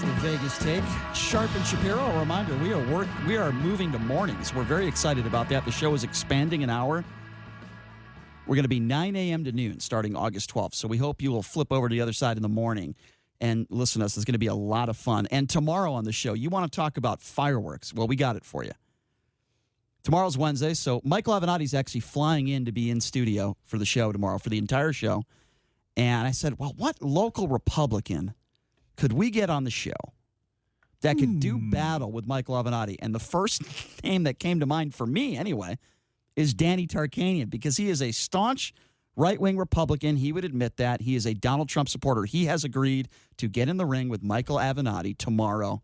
to the Vegas Take. Sharp and Shapiro, a reminder, we are moving to mornings. We're very excited about that. The show is expanding an hour. We're going to be 9 a.m. to noon starting August 12th. So we hope you will flip over to the other side in the morning and listen to us. It's going to be a lot of fun. And tomorrow on the show, you want to talk about fireworks. Well, we got it for you. Tomorrow's Wednesday, so Michael Avenatti's actually flying in to be in studio for the show tomorrow, for the entire show. And I said, well, what local Republican could we get on the show that could do battle with Michael Avenatti? And the first name that came to mind for me, anyway, is Danny Tarkanian, because he is a staunch right-wing Republican. He would admit that. He is a Donald Trump supporter. He has agreed to get in the ring with Michael Avenatti tomorrow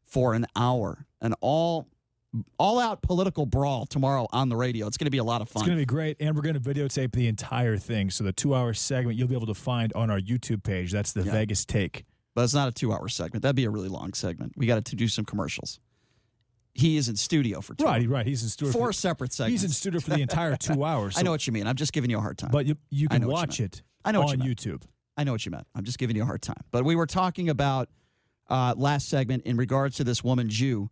for an hour, an all-out political brawl tomorrow on the radio. It's going to be a lot of fun. It's going to be great, and we're going to videotape the entire thing. So the 2-hour segment you'll be able to find on our YouTube page. That's the Vegas Take. But it's not a 2-hour segment. That'd be a really long segment. We got to do some commercials. He is in studio for 2 hours. Right. He's in studio. 4 separate segments. He's in studio for the entire 2 hours. I know what you mean. I'm just giving you a hard time. But you can watch it on YouTube. I know what you meant. I'm just giving you a hard time. But we were talking about last segment in regards to this woman, Jew,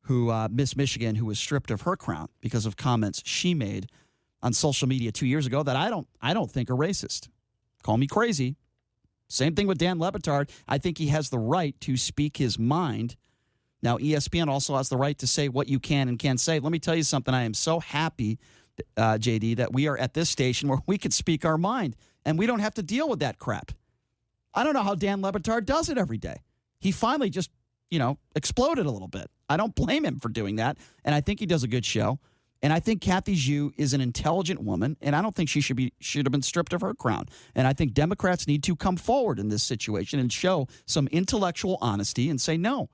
who Miss Michigan, who was stripped of her crown because of comments she made on social media 2 years ago that I don't think are racist. Call me crazy. Same thing with Dan Le Batard. I think he has the right to speak his mind. Now, ESPN also has the right to say what you can and can't say. Let me tell you something. I am so happy, JD, that we are at this station where we can speak our mind, and we don't have to deal with that crap. I don't know how Dan Le Batard does it every day. He finally just, exploded a little bit. I don't blame him for doing that, and I think he does a good show. And I think Kathy Zhu is an intelligent woman, and I don't think she should have been stripped of her crown. And I think Democrats need to come forward in this situation and show some intellectual honesty and say, no,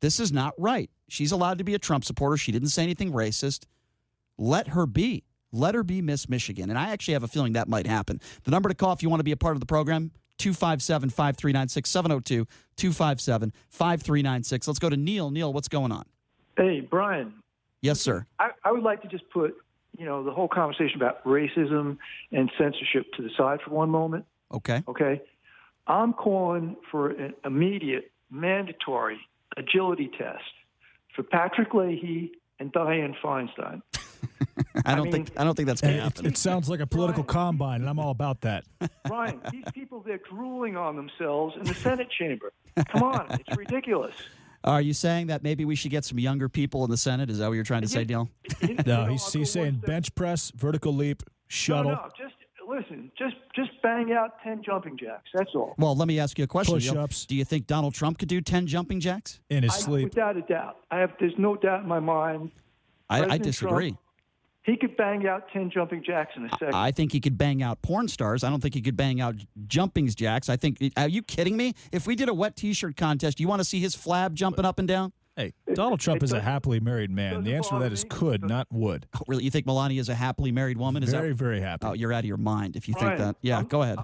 this is not right. She's allowed to be a Trump supporter. She didn't say anything racist. Let her be. Let her be Miss Michigan. And I actually have a feeling that might happen. The number to call if you want to be a part of the program, 257-5396, 702-257-5396. Let's go to Neil. Neil, what's going on? Hey, Brian. Yes, sir. I would like to just put, the whole conversation about racism and censorship to the side for one moment. Okay. Okay. I'm calling for an immediate, mandatory agility test for Patrick Leahy and Dianne Feinstein. I don't think that's going to happen. It sounds like a political combine, and I'm all about that. Brian, these people, they're drooling on themselves in the Senate chamber. Come on, it's ridiculous. Are you saying that maybe we should get some younger people in the Senate? Is that what you're trying to say, Neil? No, he's saying bench press, vertical leap, shuttle. No, just listen, just bang out 10 jumping jacks. That's all. Well, let me ask you a question. Push-ups. Do you think Donald Trump could do 10 jumping jacks? In his sleep. Without a doubt. There's no doubt in my mind. I disagree. Trump, he could bang out 10 jumping jacks in a second. I think he could bang out porn stars. I don't think he could bang out jumping jacks. Are you kidding me? If we did a wet T-shirt contest, you want to see his flab jumping up and down? Hey, Donald Trump is a happily married man. The answer to that is could, not would. Oh, really? You think Melania is a happily married woman? Very, very happy. Oh, you're out of your mind if you think that. Yeah, go ahead.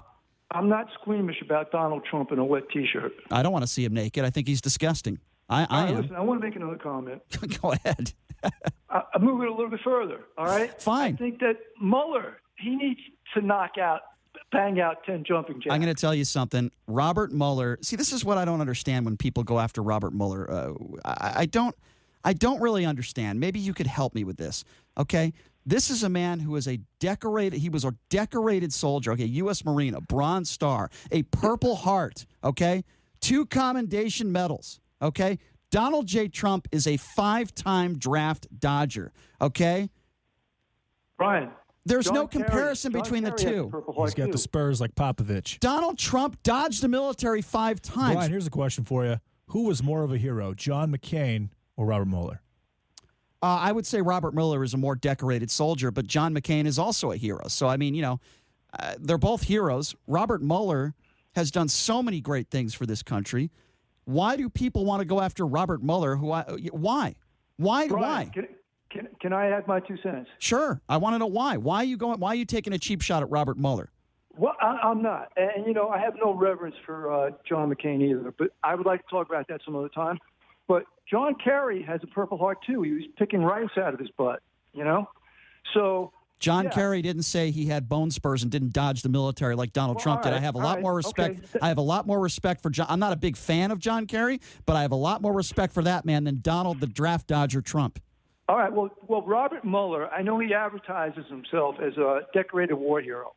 I'm not squeamish about Donald Trump in a wet T-shirt. I don't want to see him naked. I think he's disgusting. I am. Listen, I want to make another comment. Go ahead. I'm moving a little bit further, all right? Fine. I think that Mueller, he needs to bang out 10 jumping jacks. I'm going to tell you something. Robert Mueller, see, this is what I don't understand when people go after Robert Mueller. I don't really understand. Maybe you could help me with this, okay? This is a man who is he was a decorated soldier, okay, U.S. Marine, a Bronze Star, a Purple Heart, okay? 2 commendation medals, okay? Donald J. Trump is a 5-time draft Dodger, okay? Brian. There's no comparison between the two. He's got the Spurs like Popovich. Donald Trump dodged the military 5 times. Brian, here's a question for you. Who was more of a hero, John McCain or Robert Mueller? I would say Robert Mueller is a more decorated soldier, but John McCain is also a hero. So, I mean, they're both heroes. Robert Mueller has done so many great things for this country. Why do people want to go after Robert Mueller? Why? Brian, why? Can I add my 2 cents? Sure. I want to know why. Why are you taking a cheap shot at Robert Mueller? Well, I'm not. And, I have no reverence for John McCain either, but I would like to talk about that some other time. But John Kerry has a Purple Heart, too. He was picking rice out of his butt, So John Yeah. Kerry didn't say he had bone spurs and didn't dodge the military like Donald Trump did. I have a lot more respect. Okay. I have a lot more respect for John. I'm not a big fan of John Kerry, but I have a lot more respect for that man than Donald the draft dodger Trump. All right. Well, Robert Mueller, I know he advertises himself as a decorated war hero.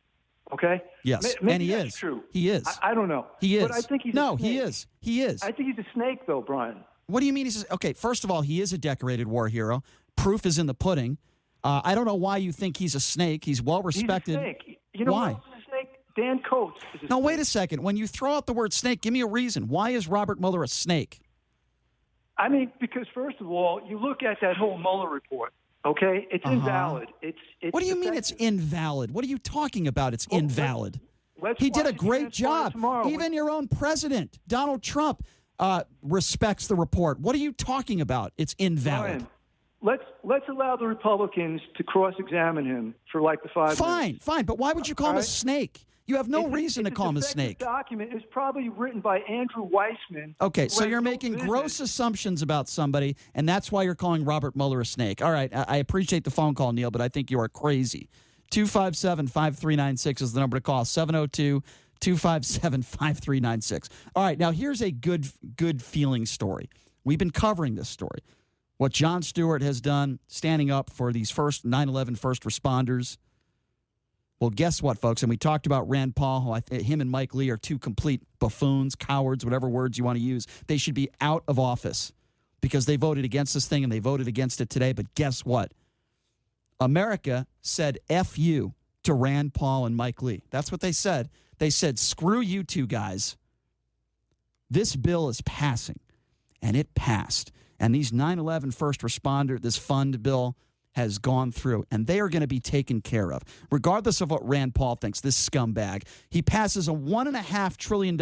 Okay. Yes, Maybe and he that's is. True. He is. I don't know. He is. But I think he's no. a snake. He is. He is. I think he's a snake, though, Brian. What do you mean? Okay. First of all, he is a decorated war hero. Proof is in the pudding. I don't know why you think he's a snake. He's well respected. He's a snake. You know Why? who else is a snake? Dan Coates is a No, snake. wait a second. When you throw out the word snake, give me a reason. Why is Robert Mueller a snake? I mean, because first of all, you look at that whole Mueller report. Okay, it's invalid. It's What do you mean it's defective. invalid? What are you talking about? It's invalid. Let's He did watch a it great transpire job. tomorrow. Even your own president, Donald Trump, respects the report. What are you talking about? It's invalid. Brian, let's allow the Republicans to cross-examine him for like the 5 minutes. Fine. But why would you call him a snake? You have no reason to call him a snake. The document is probably written by Andrew Weissman. Okay, who so has you're no making business. gross assumptions about somebody, and that's why you're calling Robert Mueller a snake. All right, I appreciate the phone call, Neil, but I think you are crazy. 257-5396 is the number to call, 702-257-5396. All right, now here's a good feeling story. We've been covering this story. What Jon Stewart has done, standing up for these 9/11 first responders. Well, guess what, folks? And we talked about Rand Paul, who him and Mike Lee are two complete buffoons, cowards, whatever words you want to use. They should be out of office because they voted against this thing and they voted against it today. But guess what? America said F you to Rand Paul and Mike Lee. That's what they said. They said, screw you two guys. This bill is passing. And it passed. And these 9/11 first responder, this fund bill has gone through, and they are going to be taken care of. Regardless of what Rand Paul thinks, this scumbag, he passes a $1.5 trillion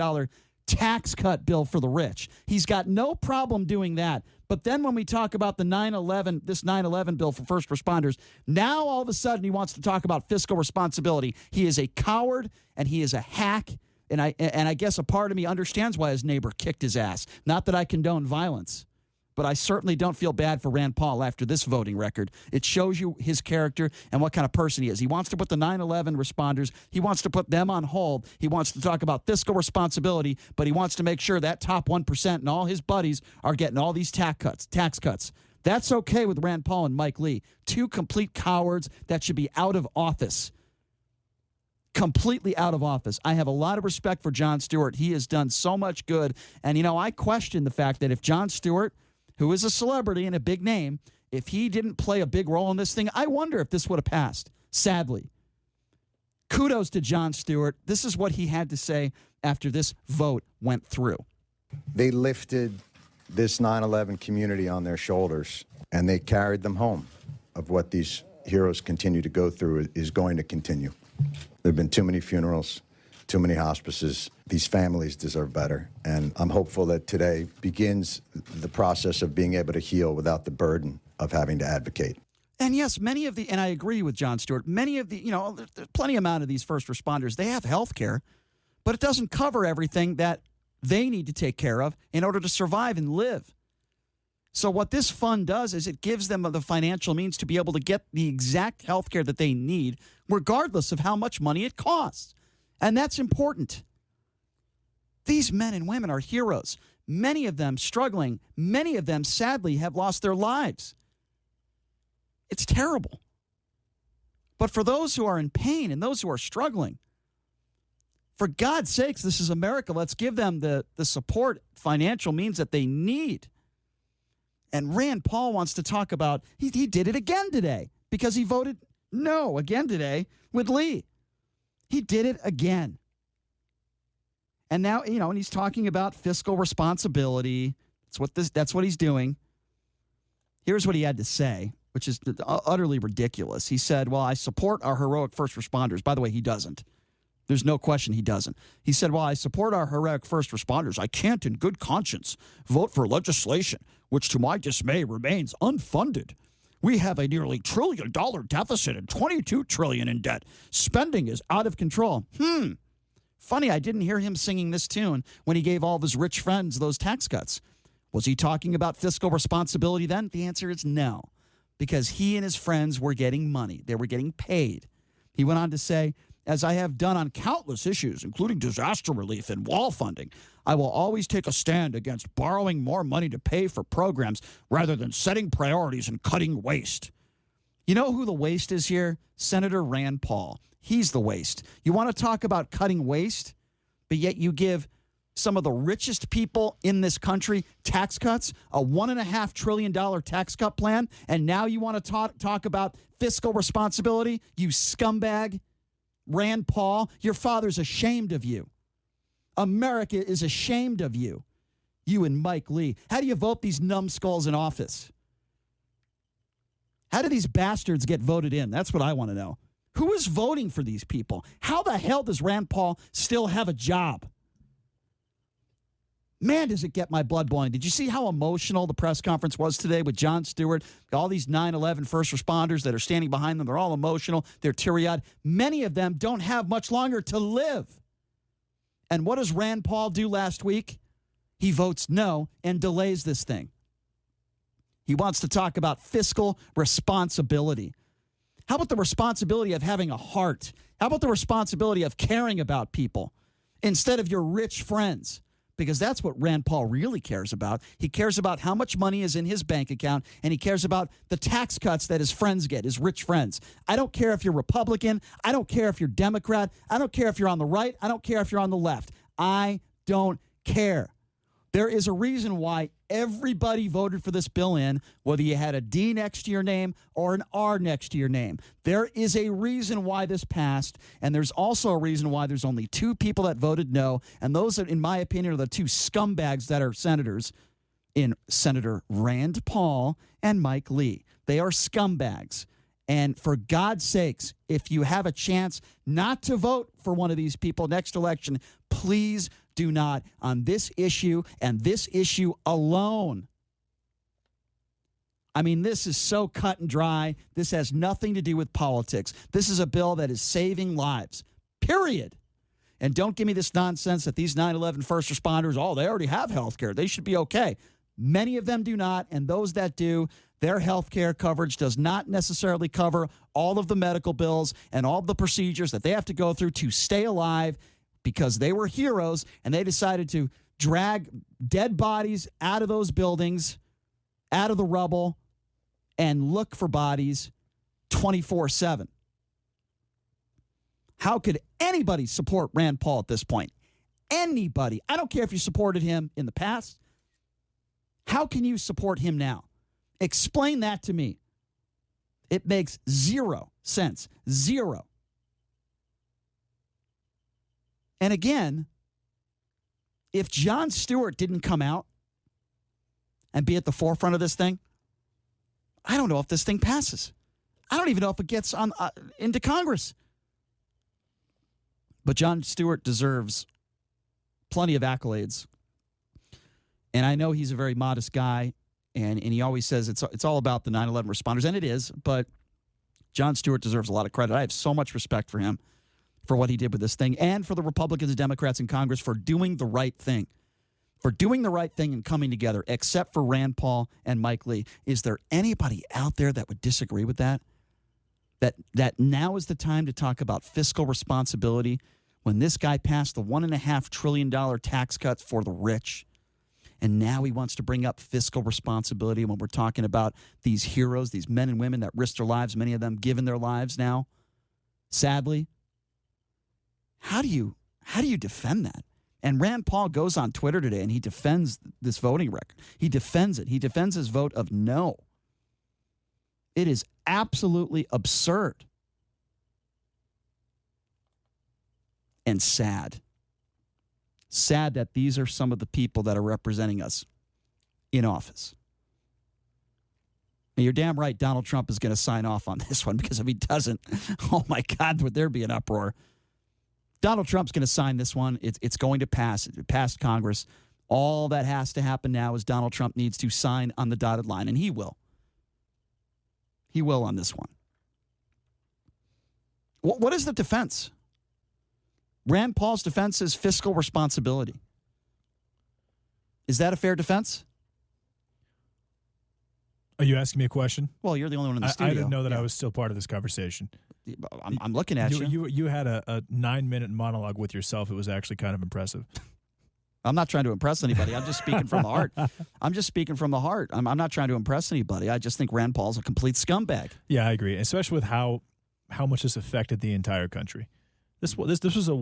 tax cut bill for the rich. He's got no problem doing that. But then when we talk about the 9/11 bill for first responders, now all of a sudden he wants to talk about fiscal responsibility. He is a coward, and he is a hack, and I guess a part of me understands why his neighbor kicked his ass. Not that I condone violence. But I certainly don't feel bad for Rand Paul after this voting record. It shows you his character and what kind of person he is. He wants to put the 9/11 responders, he wants to put them on hold. He wants to talk about fiscal responsibility, but he wants to make sure that top 1% and all his buddies are getting all these tax cuts. That's okay with Rand Paul and Mike Lee. Two complete cowards that should be out of office. Completely out of office. I have a lot of respect for Jon Stewart. He has done so much good. And, I question the fact that if Jon Stewart, who is a celebrity and a big name, if he didn't play a big role in this thing, I wonder if this would have passed, sadly. Kudos to Jon Stewart. This is what he had to say after this vote went through. They lifted this 9/11 community on their shoulders, and they carried them home. Of what these heroes continue to go through is going to continue. There have been too many funerals, too many hospices. These families deserve better. And I'm hopeful that today begins the process of being able to heal without the burden of having to advocate. And yes, and I agree with Jon Stewart, many of the, there's plenty amount of these first responders, they have health care, but it doesn't cover everything that they need to take care of in order to survive and live. So what this fund does is it gives them the financial means to be able to get the exact health care that they need, regardless of how much money it costs. And that's important. These men and women are heroes, many of them struggling. Many of them, sadly, have lost their lives. It's terrible. But for those who are in pain and those who are struggling, for God's sakes, this is America. Let's give them the support, financial means that they need. And Rand Paul wants to talk about, he did it again today because he voted no again today with Lee. He did it again. And now, and he's talking about fiscal responsibility. That's what he's doing. Here's what he had to say, which is utterly ridiculous. He said, well, I support our heroic first responders. By the way, he doesn't. There's no question he doesn't. He said, well, I support our heroic first responders. I can't in good conscience vote for legislation, which to my dismay remains unfunded. We have a nearly $1 trillion deficit and $22 trillion in debt. Spending is out of control. Funny, I didn't hear him singing this tune when he gave all of his rich friends those tax cuts. Was he talking about fiscal responsibility then? The answer is no. because he and his friends were getting money. They were getting paid. He went on to say, as I have done on countless issues, including disaster relief and wall funding, I will always take a stand against borrowing more money to pay for programs rather than setting priorities and cutting waste. You know who the waste is here? Senator Rand Paul. He's the waste. You want to talk about cutting waste, but yet you give some of the richest people in this country tax cuts, a $1.5 trillion tax cut plan, and now you want to talk about fiscal responsibility? You scumbag. Rand Paul, your father's ashamed of you. America is ashamed of you. You and Mike Lee. How do you vote these numbskulls in office? How do these bastards get voted in? That's what I want to know. Who is voting for these people? How the hell does Rand Paul still have a job? Man, does it get my blood boiling. Did you see how emotional the press conference was today with Jon Stewart? All these 9/11 first responders that are standing behind them, they're all emotional. They're teary-eyed. Many of them don't have much longer to live. And what does Rand Paul do last week? He votes no and delays this thing. He wants to talk about fiscal responsibility. How about the responsibility of having a heart? How about the responsibility of caring about people instead of your rich friends? Because that's what Rand Paul really cares about. He cares about how much money is in his bank account, and he cares about the tax cuts that his friends get, his rich friends. I don't care if you're Republican. I don't care if you're Democrat. I don't care if you're on the right. I don't care if you're on the left. I don't care. There is a reason why everybody voted for this bill in, whether you had a D next to your name or an R next to your name. There is a reason why this passed, and there's also a reason why there's only two people that voted no, and those, in my opinion, are the two scumbags that are senators, in Senator Rand Paul and Mike Lee. They are scumbags. And for God's sakes, if you have a chance not to vote for one of these people next election, please do not on this issue and this issue alone. I mean, this is so cut and dry. This has nothing to do with politics. This is a bill that is saving lives, period. And don't give me this nonsense that these 9/11 first responders, oh, they already have health care. They should be okay. Many of them do not, and those that do, their health care coverage does not necessarily cover all of the medical bills and all of the procedures that they have to go through to stay alive, because they were heroes and they decided to drag dead bodies out of those buildings, out of the rubble, and look for bodies 24/7. How could anybody support Rand Paul at this point? Anybody. I don't care if you supported him in the past. How can you support him now? Explain that to me. It makes zero sense. Zero. And again, if Jon Stewart didn't come out and be at the forefront of this thing, I don't know if this thing passes. I don't even know if it gets on into Congress. But Jon Stewart deserves plenty of accolades. And I know he's a very modest guy, and he always says it's all about the 9/11 responders, and it is, but Jon Stewart deserves a lot of credit. I have so much respect for him, for what he did with this thing, and for the Republicans and Democrats in Congress for doing the right thing. For doing the right thing and coming together, except for Rand Paul and Mike Lee. Is there anybody out there that would disagree with that? That now is the time to talk about fiscal responsibility when this guy passed the $1.5 trillion tax cuts for the rich, and now he wants to bring up fiscal responsibility when we're talking about these heroes, these men and women that risked their lives, many of them giving their lives now, sadly. How do you defend that? And Rand Paul goes on Twitter today and he defends this voting record. He defends it. He defends his vote of no. It is absolutely absurd and sad. Sad that these are some of the people that are representing us in office. And you're damn right Donald Trump is going to sign off on this one, because if he doesn't, oh my God, would there be an uproar. Donald Trump's going to sign this one. It's going to pass. It passed Congress. All that has to happen now is Donald Trump needs to sign on the dotted line, and he will. He will on this one. What is the defense? Rand Paul's defense is fiscal responsibility. Is that a fair defense? Are you asking me a question? Well, you're the only one in the studio. I didn't know that I was still part of this conversation. I'm looking at you. You had a 9-minute monologue with yourself. It was actually kind of impressive. I'm not trying to impress anybody. I'm just speaking from the heart. I'm not trying to impress anybody. I just think Rand Paul's a complete scumbag. Yeah, I agree, especially with how much this affected the entire country. This was a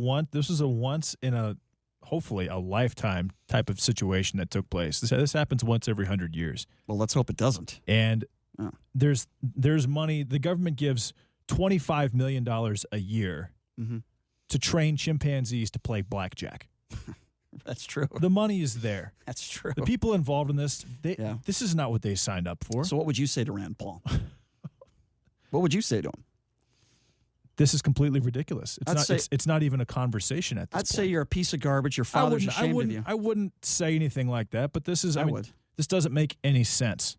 once in a hopefully a lifetime type of situation that took place. This happens once every 100 years. Well, let's hope it doesn't. And there's money. The government gives $25 million a year to train chimpanzees to play blackjack. That's true. The money is there. That's true. The people involved in this, this is not what they signed up for. So what would you say to Rand Paul? What would you say to him? This is completely ridiculous. It's not even a conversation at this point. I'd say you're a piece of garbage. Your father's ashamed of you. I wouldn't say anything like that, but this is, would. This doesn't make any sense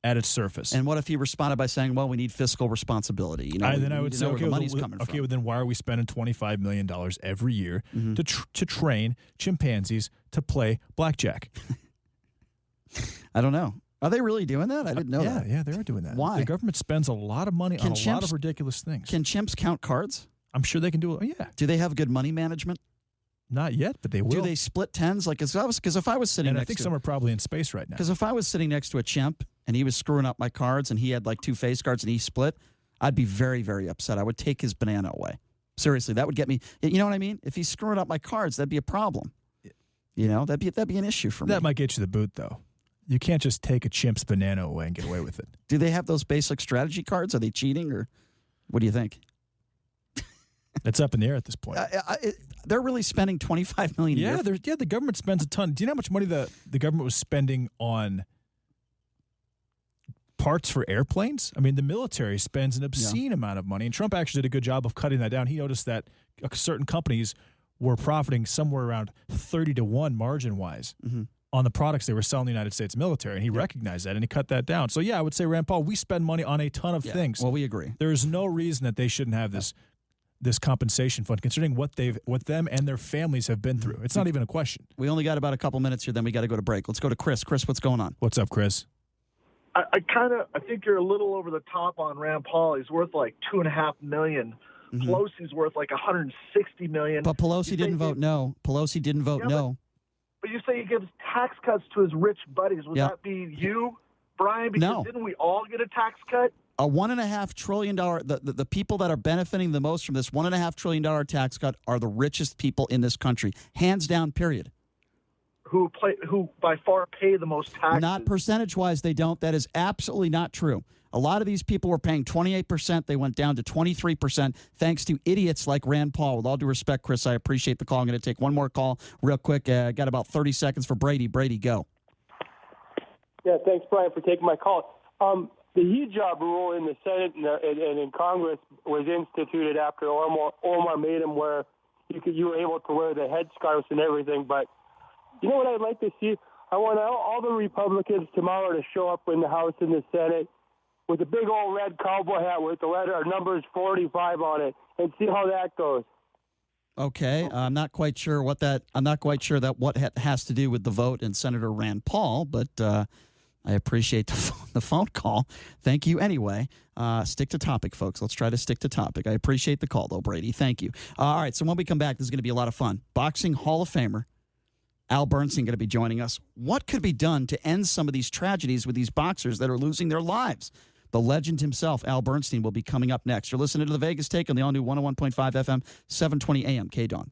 at its surface. And what if he responded by saying, well, we need fiscal responsibility? You know, then I would say, where the money's coming from. Okay, well, then why are we spending $25 million every year to train chimpanzees to play blackjack? I don't know. Are they really doing that? I didn't know that. Yeah, they are doing that. Why? The government spends a lot of money on a lot of ridiculous things. Can chimps count cards? I'm sure they can do it. Yeah. Do they have good money management? Not yet, but they will. Do they split tens? Like, because if I was sitting and next I think to, some are probably in space right now. Because if I was sitting next to a chimp and he was screwing up my cards and he had like 2 face cards and he split, I'd be very, very upset. I would take his banana away. Seriously, that would get me. You know what I mean? If he's screwing up my cards, that'd be a problem. You know, that'd be an issue for me. That might get you the boot, though. You can't just take a chimp's banana away and get away with it. Do they have those basic strategy cards? Are they cheating, or what do you think? It's up in the air at this point. They're really spending $25 million a year. The government spends a ton. Do you know how much money the government was spending on parts for airplanes? I mean, the military spends an obscene amount of money, and Trump actually did a good job of cutting that down. He noticed that certain companies were profiting somewhere around 30-1 margin-wise on the products they were selling the United States military, and he recognized that, and he cut that down. So, yeah, I would say, Rand Paul, we spend money on a ton of things. Well, we agree. There is no reason that they shouldn't have this compensation fund, considering what them and their families have been through. It's not even a question. We only got about a couple minutes here, then we got to go to break. Let's go to Chris. Chris, what's going on? What's up, Chris? I think you're a little over the top on Rand Paul. He's worth like $2.5 million. Pelosi's worth like $160 million. But Pelosi didn't vote no. Pelosi didn't vote no. But you say he gives tax cuts to his rich buddies. Would that be you, Brian? Because didn't we all get a tax cut? A $1.5 trillion, the people that are benefiting the most from this $1.5 trillion tax cut are the richest people in this country. Hands down, period. Who by far pay the most taxes. Not percentage-wise, they don't. That is absolutely not true. A lot of these people were paying 28%. They went down to 23% thanks to idiots like Rand Paul. With all due respect, Chris, I appreciate the call. I'm going to take one more call real quick. Got about 30 seconds for Brady. Brady, go. Yeah, thanks, Brian, for taking my call. The hijab rule in the Senate and in Congress was instituted after Omar made them where you were able to wear the headscarves and everything. But you know what I'd like to see? I want all the Republicans tomorrow to show up in the House and the Senate with a big old red cowboy hat with the letter numbers 45 on it, and see how that goes. Okay, I'm not quite sure what that has to do with the vote and Senator Rand Paul, but I appreciate the phone call. Thank you anyway. Stick to topic, folks. Let's try to stick to topic. I appreciate the call, though, Brady. Thank you. All right, so when we come back, this is going to be a lot of fun. Boxing Hall of Famer Al Bernstein going to be joining us. What could be done to end some of these tragedies with these boxers that are losing their lives? The legend himself, Al Bernstein, will be coming up next. You're listening to The Vegas Take on the all-new 101.5 FM, 720 AM, KDWN.